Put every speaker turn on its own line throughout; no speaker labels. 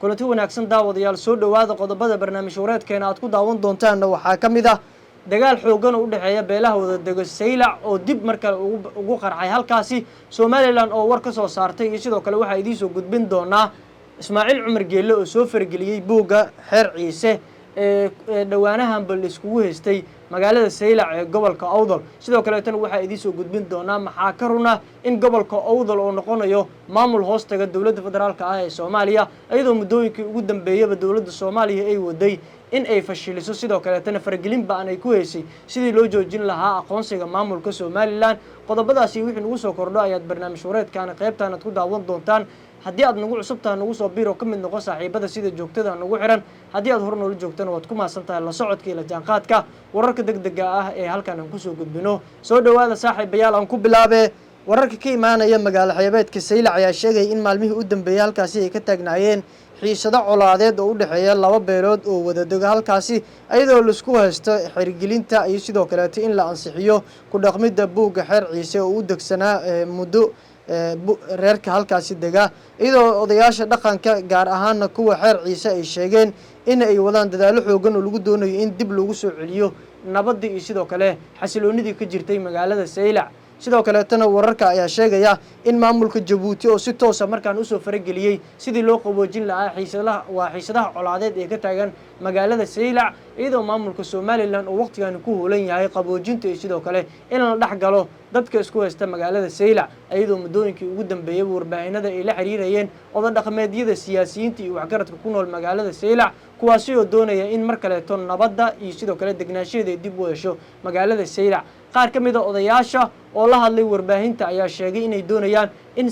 kulanti wanaagsan daawadayaal soo dhawaada qodobada barnaamij wareedkeena aad ku daawan doontaan waxaa ka mid ah dagaal xoogan oo u dhaxeeya beelaha wada dego Saylac oo dib markale ugu qarxay halkaasi Somaliland oo war ka soo saartay iyo sidoo kale waxa idin soo gudbin doona Ismaaciil Cumar Geelle oo soo fargeliyay buuga Xeer Ciise dhawaanahan bal iskugu heystay magaalada Saylac ee gobolka Awdal sidoo kale tan waxa idin soo gudbin doona maxaa ka runa in gobolka Awdal oo noqonayo maamul hoostaga dawladda federaalka ah ee Soomaaliya iyadoo muddooyinkii ugu dambeeyay dawladda Soomaaliya ay waday in ay fashiliso sidoo kale tan fargelin baan ay ku heysay sidii loo joojin lahaa aqoonsiga maamulka Somaliland qodobadaasi wixii nagu soo kordho ayaad barnaamij wareedkan qaybtaan aad ku daawan doontaan haddii aad nagu cusubtaan nagu soo biiro ka mid noqon saaxiibada sida joogtada nagu xiran haddii aad hor noola joogtana waad ku maasantahay la socodka iyo la jaanqaadka wararka degdega ah ee halkan aan ku soo gudbino soo dhawaada saaxiibayaal aan ku bilaabay wararka ka imaanaya magaalo xeebeedka Saylac ayaa sheegay in maalmihii u dambeeyay halkaasi ay ka taagnaayeen xiisado colaadeed oo u dhaxeeya laba beelood oo wada dega halkaasi iyadoo la isku haysto xirigelinta iyo sidoo kale in la ansixiyo ku dhaqmida buuga Xeer Ciise oo u degsanaa muddo reerka halkaasi dega iyadoo odayaasha dhaqanka gaar ahaan kuwa Xeer Ciise ay sheegeen in ay wadaan dadaalo xoogan oo lagu doonayo in dib loogu soo celiyo nabadda iyo sidoo kale xasiloonidii ka jirtay magaalada Saylac sidoo kale tan wararka ayaa sheegaya in maamulka Djibouti oo si toos ah markaan u soo farageliyay sidii loo qaboojin lahaa xiisadaha colaadeed ee ka taagan magaalada Saylac iyadoo maamulka Somaliland oo waqtigan ku hoolan yahay qaboojinta iyo sidoo kale in la dhaxgalo dadka isku haysta magaalada Saylac iyadoo muddooyinkii ugu dambeeyay warbaahinada ay la xiriirayeen oday dhaqameedyada siyaasiyiinta iyo waxgaradka ku nool magaalada Saylac kuwaasi oo doonaya in mar kale ton nabadda iyo sidoo kale degnaanshadeeda dib u hesho magaalada Saylac qaar ka mid ah odayaasha oo la hadlay warbaahinta ayaa sheegay inay doonayaan in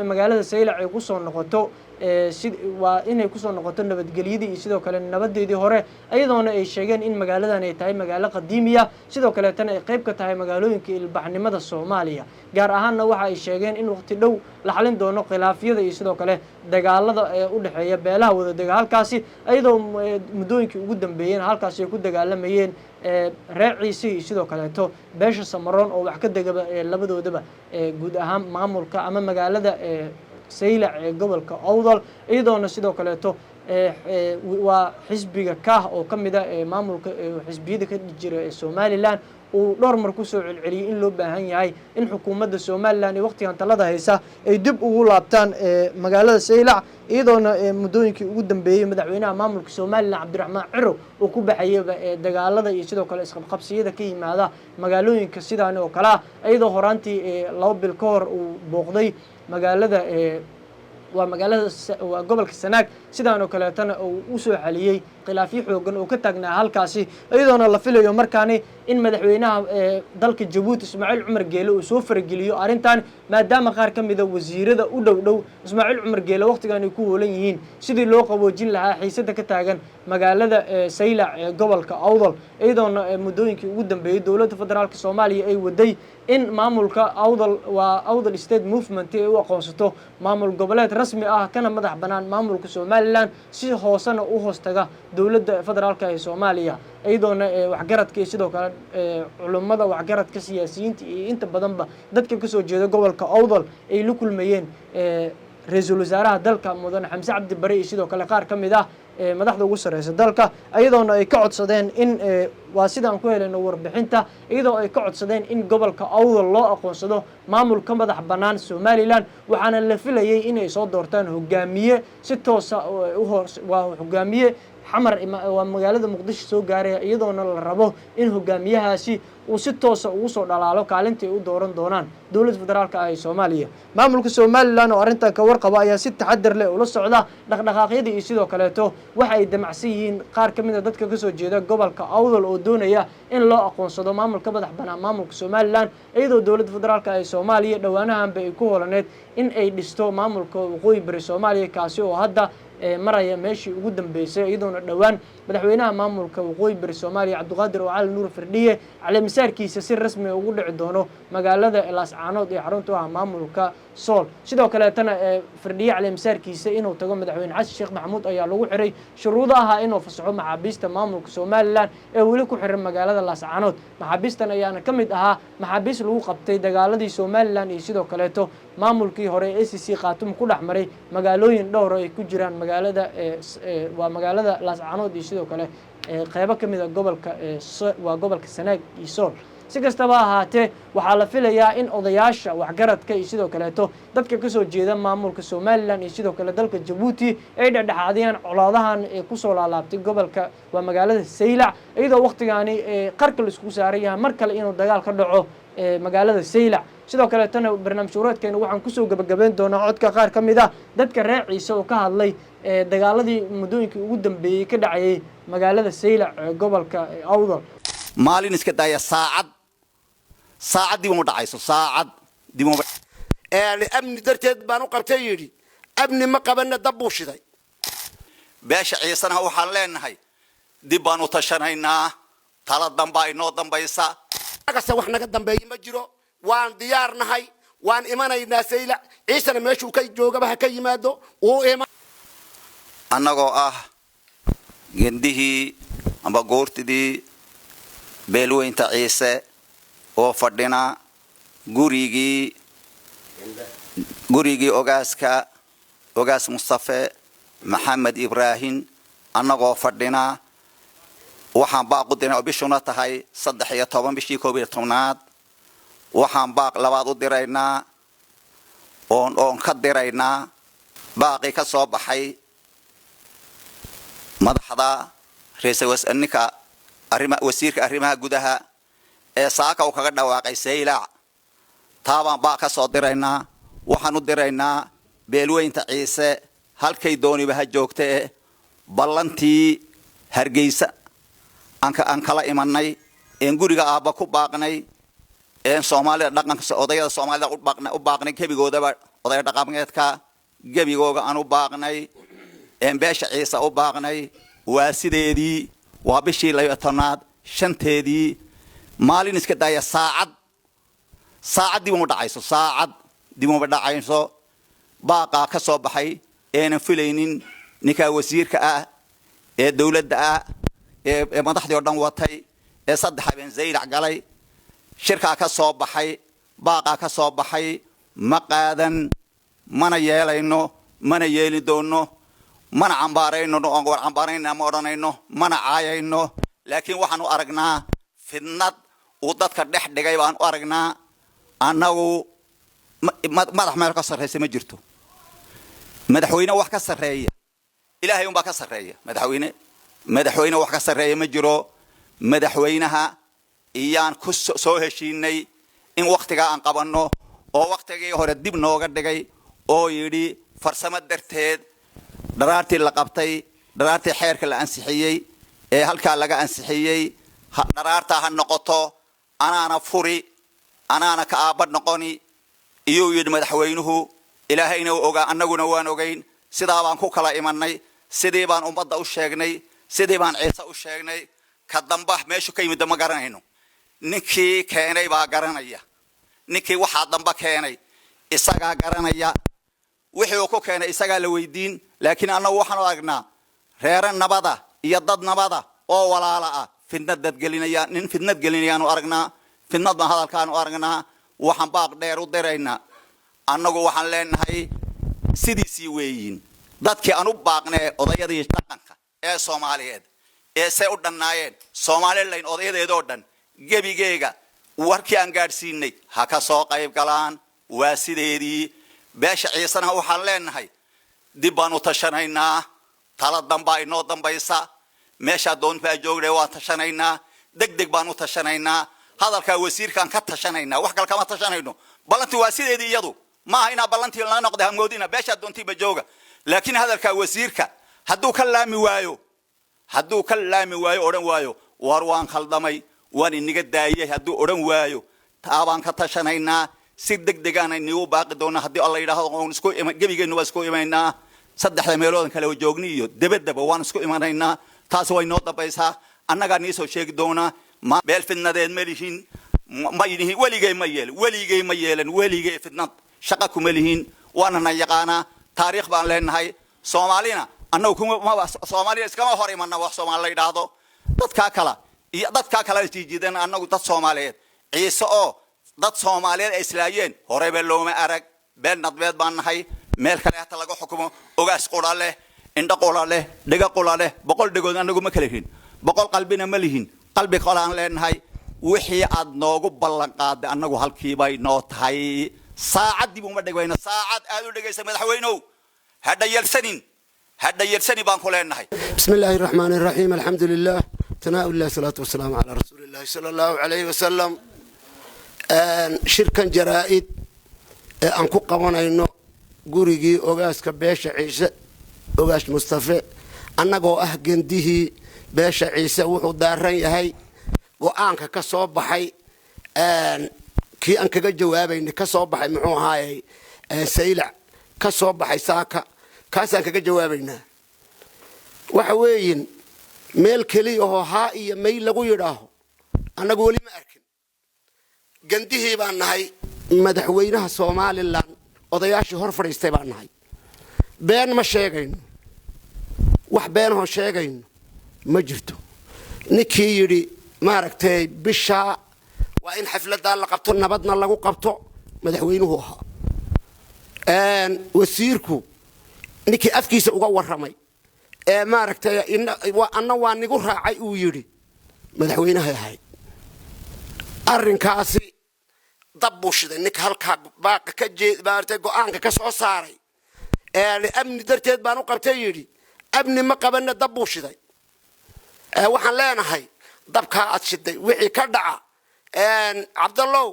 magaalada Saylac ay ku soo noqoto inay ku soo noqoto nabadgelyadii iyo sidoo kale nabadeedii hore ayadoona ay sheegeen in magaaladan ay tahay magaalo qadiimiya sidoo kale tan ay qayb ka tahay magaalooyinka ilbaxnimada Soomaaliya gaar ahaanna waxa ay sheegeen in waqti dhow la xalin doono khilaafyada iyo sidoo kale dagaalada ee u dhaxeeya beelaha wada dega halkaasi ayadoo muddooyinkii ugu dambeeyeen halkaasi ay ku dagaalamayeen Reer Ciise iyo sidoo kale beesha Samaroon oo wax ka degaba labadoodaba guud ahaan maamulka ama magaalada Saylac ee gobolka Awdal iyadoona sidoo kale waa xisbiga ka oo kamid ah maamulka xisbiyada ka jira ee Somaliland uu dhowr mar ku soo celceliyay in loo baahan yahay in xukuumadda Somaliland waqtigan talada haysa ay dib ugu laabtaan magaalada Saylac iyadoona muddooyinkii ugu dambeeyay madaxweynaha maamulka Somaliland Cabdiraxmaan Ciro oo ku baxayay dagaalada iyo sidoo kale isqabqabsiyada ka yimaada magaalooyinka sidaan oo kala iyadoo horaantii 2 bil ka hor uu booqday magaalada waa gobolka Sanaag sidaan oo kale tan uu soo xaliyay khilaafyo xoogan oo ka taagnaa halkaasi iyadoona la filayo markaani in madaxweynaha dalka Djibouti Ismaaciil Cumar Geelle uu soo fargeliyo arintan maadaama qaar ka mid ah wasiirada u dhow Ismaaciil Cumar Geelle waqtigan ay ku hoolan yihiin sidii loo qaboojin lahaa xiisada ka taagan magaalada Saylac ee gobolka Awdal iyadoona muddooyinkii ugu dambeeyay dawladda federaalka Soomaaliya ay waday in maamulka Awdal State Movement ay u aqoonsato maamul goboleed rasmi ah kana madax banaan maamulka Somaliland si hoosana u hoostaga dawladda federaalka ee Soomaaliya iyadoona waxgaradka sidoo kale culimada waxgaradka siyaasiyiinta iyo inta badanba dadka ka soo jeeda gobolka Awdal ay la kulmayeen ra'iisul wasaaraha dalka mudane Xamse Cabdi Bare iyo sidoo kale qaar ka mid ah madaxda ugu sareysa dalka iyadoona ay ka codsadeen in waa sidaan ku helayno warbixinta iyadoo ay ka codsadeen in gobolka Awdal loo aqoonsado maamul ka madax banaan Somaliland waxaana la filayay inay soo doortaan hogaamiye si toos ah waa hogaamiye xamar waa magaalada Muqdisho soo gaaray iyadoona la rabo in hogaamiyahaasi uu si toos ah ugu soo dhalaalo kaalintii u dooran doonaan dawladda federaalka ah ee Soomaaliya maamulka Somaliland oo arintan ka warqaba ayaa si taxadar leh ula socda dhaqdhaqaaqyada iyo sidoo kale waxa ay damacsan yihiin qaar ka mid ah dadka ka soo jeeda gobolka Awdal oo doonaya in loo aqoonsado maamulka madax banaan maamulka Somaliland iyadoo dawladda federaalka ah ee Soomaaliya dhawaanahanba ay ku holaneed in ay dhisto maamulka waqooyi bari Soomaaliya kaasi oo hadda maraya meeshii ugu dambeysay iyadoona dhawaan madaxweynaha maamulka waqooyi bari Soomaaliya Cabdiqaadir oo Cali Nuur Firdhiye cali masaarkiisa si rasmi ah ugu dhici doono magaalada Laascaanood ee xarunta ah maamulka Sool sidoo kale tan Firdhiye cali masaarkiisa inuu tago madaxweyne Xasan Sheekh Maxamuud ayaa lagu xiray shuruudaha inuu fasaxo maxaabiista maamulka Somaliland ee wali ku xiran magaalada Laascaanood maxaabiistan ayaana ka mid ahaa maxaabiis lagu qabtay dagaaladii Somaliland iyo sidoo kale maamulkii hore ee ACC Khaatuum ku dhexmaray magaalooyin dhowr ay ku jiraan magaalada waa magaalada Laascaanood iyo sidoo kale qaybo kamid ah gobolka waa gobolka Sanaag iyo Sool si kastaba ahaatee waxaa la filayaa in odayaasha waxgaradka iyo sidoo kaleeto dadka ka soo jeeda maamulka Somaliland iyo sidoo kale dalka Djibouti ay dhexdhexaadiyaan colaadahan ee ku soo laalaabtay gobolka waa magaalada Saylac iyadoo waqtigaani qarka la isku saaray mar kale inuu dagaal ka dhaco magaalada Saylac sidoo kale tan barnaamij wareedkeena waxaan ku soo gabagabeyn doonaa codka qaar ka mid ah dadka reer Ciise oo ka hadlay dagaaladii muddooyinkii ugu dambeeyay ka dhacay magaalada Saylac gobolka Awdal
maalin iska daaya saacad dib uma dhacayso saacad dib uma
amni darteed baan u qabtay yiri amni ma qabana dab u shiday
beesha Ciisana waxaan leenahay dib baan u tashanaynaa tala damba inoo dambaysa
agasta wax naga dambeeyay ma jiro waan diyaarnahay waan imanaynaa Saylac Ciisana meeshuu ka joogaba ka yimaado oo
annagoo gendihii amba goortidii beelweynta Ciise oo fadhina gurigii ogaas Mustafa Maxamed Ibrahim annagoo fadhina waxaan baaq u diray bishuna tahay 13 bishii 11aad waxaan baaq labaad u diraynaa oon ka diraynaa baaqi ka soo baxay madaxda ra'iisul wasaarka wasiirka arrimaha gudaha ee saaka uu kaga dhawaaqay Saylac taabaan baa ka soo diraynaa waxaan u diraynaa beelweynta Ciise halkay dooniba ha joogtee ballantii Hargeysa aan kala imanay guriga aabba ku baaqnay Soomaalida dhaqanka odayada Soomaalida u baaqnay gebigoodaba oday dhaqameedka gebigooga aan u baaqnay beesha Ciise u baaqnay waa sideedii waa bishii 12aad shanteedii maalin iska daaya saacad dib uma dhacayso baaqa ka soo baxay filaynin ninka wasiirka ee dawladda ee madaxdii oo dhan watay saddex habeen Saylac galay shirka ka soo baxay baaqa ka soo baxay ma qaadan mana yeelayno mana yeeli doono mana cambaarayno oo war cambaarayna ma oranayno mana caayayno laakiin waxaan u aragnaa fidnad uu dadka dhex dhigay baan u aragnaa annagu madax meel ka sarreeyay ma jirto madaxweyne wax ka sarreeya ilaahay un baa ka sarreeya madaxweyne wax ka sarreeya ma jiro madaxweynaha iyaan ku soo heshiinay in waqtiga aan qabanno oo waqtigii hore dib nooga dhigay oo yiri farsamo darteed daraartii la qabtay daraartii xeerka la ansixiyay halka laga ansixiyay daraarta ha noqoto anaana furi anaana ka aabad noqoni iyo yiri madaxweynuhu ilaahayna uu ogaa annaguna waan ogeyn sidaa baan ku kala imanay sidii baan ummadda u sheegnay sidii baan Ciise u sheegnay ka damba meeshu ka yimid ma garanayno ninkii keenay baa garanaya ninkii waxa damba keenay isaga garanaya wixii uu ku keenay isaga la weydiin laakiin annagu waxaan aragnaa reeran nabada iyo dad nabada oo walaala fidnad gelinayaan u aragnaa fidnad ma hadalkaan u aragnaa waxaan baaq dheer u diraynaa annagu waxaan leenahay sidiisii weeyin dadkii aan u baaqnay odayadii dhaqanka ee Soomaaliyeed ee say u dhanaayeen Soomaaliland odayadeedoo dhan gebigeega warkii aan gaarsiinay ha ka soo qayb galaan waa sideedii beesha Ciisana waxaan leenahay dib baan u tashanaynaa tala damba inoo dambaysa meesha doonta joogay waa tashanaynaa degdeg baan u tashanaynaa hadalka wasiirkan ka tashanaynaa wax kale kama tashanayno ballantii waa sideedii iyadu ma ina ballantii la noqday hamoodina beesha doontiiba jooga laakiin hadalka wasiirka hadduu ka laami waayo oran waayo war waan khaldamay waan iniga daayay hadduu oran waayo taabaan ka tashanaynaa si degdeg aan inuu baaqi doona haddii Allah yiraahdo oo isku gebigeenu waa isku imaynaa saddexda meelood kale oo joogni iyo debadaba waan isku imanaynaa taas way noo dambaysaa annaga niisoo sheegi doona ma beel fidnadeed malihin ma yidhi weligay ma yeelan fidnad shaqa kuma lihin waana yaqaana taariikh baan leenahay Soomaalina annagu kuma Soomaaliya iskama hor imanna wax Soomaali yiraahdo dadka kala jiijidan annagu dad Soomaaliyeed Ciise oo dad Soomaaliyeed islaayeen horeba looma arag beel nadbeed baan nahay meel kale hata laga xukumo ogaas qura leh indha qura leh dhiga qura leh boqol dhigood anagu ma kala hin boqol qalbina ma lihin qalbi kale aan leenahay wixii aad noogu ballan qaaday anagu halkii bay noo tahay saacadii buu ma dhigayna saacad aad u dhigaysa madaxweynow hadda yeelsanin baan ku leenahay
bismillaahir rahmaanir rahiim alxamdulillaah tanaa ilaahi salaatu wasalaamu calaa rasuulillaahi sallallahu alayhi wasallam shirkan jaraa'id ee aan ku qabanayno gurigii ogaaska beesha ciise ogaas mustafa annagoo ah gendihii beesha ciise wuxuu daaran yahay go'aanka ka soo baxay kii aan kaga jawaabaynay ka soo baxay muxuu ahaayay saylac ka soo baxay saaka kaasaan kaga jawaabaynaa waxa weeyin meel keliya oo haa iyo may lagu yidhaaho annagu weli ma arkin gandihii baan nahay madaxweynaha Soomaaliland odayaashii hor fadhiistay baan nahay been ma sheegayno wax been oo sheegayno ma jirto ninkii yidhi maaragtay bisha waa in xafladda la qabto nabadna lagu qabto madaxweynuhu ahaa wasiirku ninkii afkiisa uga waramay ee maaragtay anna waa nigu raacay uu yidhi madaxweynaha ahay arrinkaasi dab buu shiday ninka halkaa baaqa ka maaragtay go'aanka ka soo saaray amni darteed baan u qabtay yidhi amni ma qabanna dab buu shiday waxaan leenahay dabkaa aad shiday wixii ka dhaca cabdallow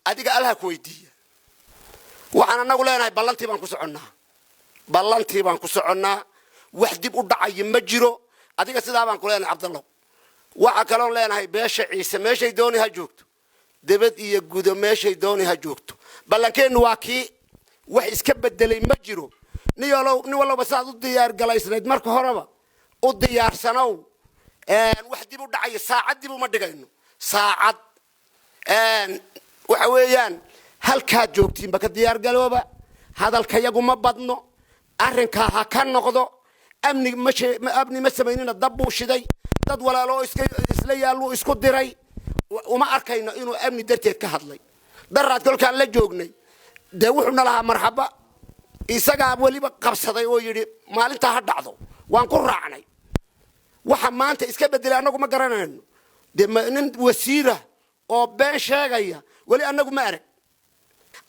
adiga allaha ku weydiiya waxaan anagu leenahay ballantii baan ku soconnaa wax dib u dhacay ma jiro adiga sidaa baan ku leenahay cabdallow waxa kale leenahay beesha ciise meeshay dooni ha joogto dibad iyo gudo meeshay dooni ha joogto ballankeenu waa kii wax iska bedelay ma jiro nin walba saad u diyaar galaysnayd marka horeba u diyaarsanow wax dib u dhacay saacad dib uma dhigayno saacad waxa weeyaan halkaad joogtiin baka diyaar galooba hadalka yagu ma badno arrinka ha ka noqdo amni ma samaynina dab buu shiday dad walaalo isla yaallo isku diray uma arkayno inuu amni darteed ka hadlay daraad kolkaan la joognay dee wuxuu nalahaa marxaba isagaa weliba qabsaday oo yidhi maalintaa ha dhacdo waan ku raacnay waxa maanta iska bedelay annagu ma garanayno dee nin wasiira oo been sheegaya weli annagu ma arag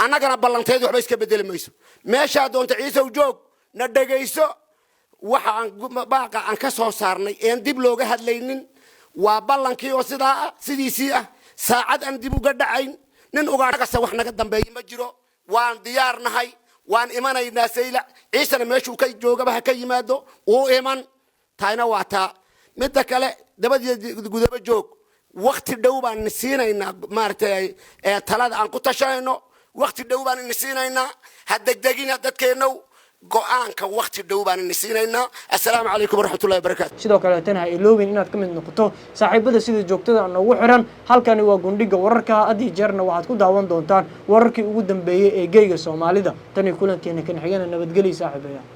annagana ballanteed waxba iska bedeli mayso meeshaa doonta ciise u joog na dhegayso waxa baaqa aan ka soo saarnay een dib looga hadlaynin waa ballankii oo sidaa ah sidiisii ah saacad aan dib uga dhacayn nin ugaadhagasa wax naga dambeeya ma jiro waan diyaar nahay waan imanaynaa saylac ciisena meeshuu ka joogaba ha ka yimaado uu iman taayna waa taa midda kale dabadeed gudaba joog waqti dhow baan siinaynaa maartay talada aan ku tashanayno waqti dhow baan siinaynaa ha degdegina dadkeenow go'aanka waqti dhow baan siinaynaa assalaamu calaykum waraxmatullaahi wabarakaatu
sidoo kale tan ha iloobin inaad ka mid noqoto saaxiibada sida joogtada noogu xiran halkani waa gundhiga wararka hadii jeerna waxaad ku daawan doontaan wararkii ugu dambeeyay ee geeyga Soomaalida tan iyo kulankeena kan xigana nabadgelyo saaxiibayaal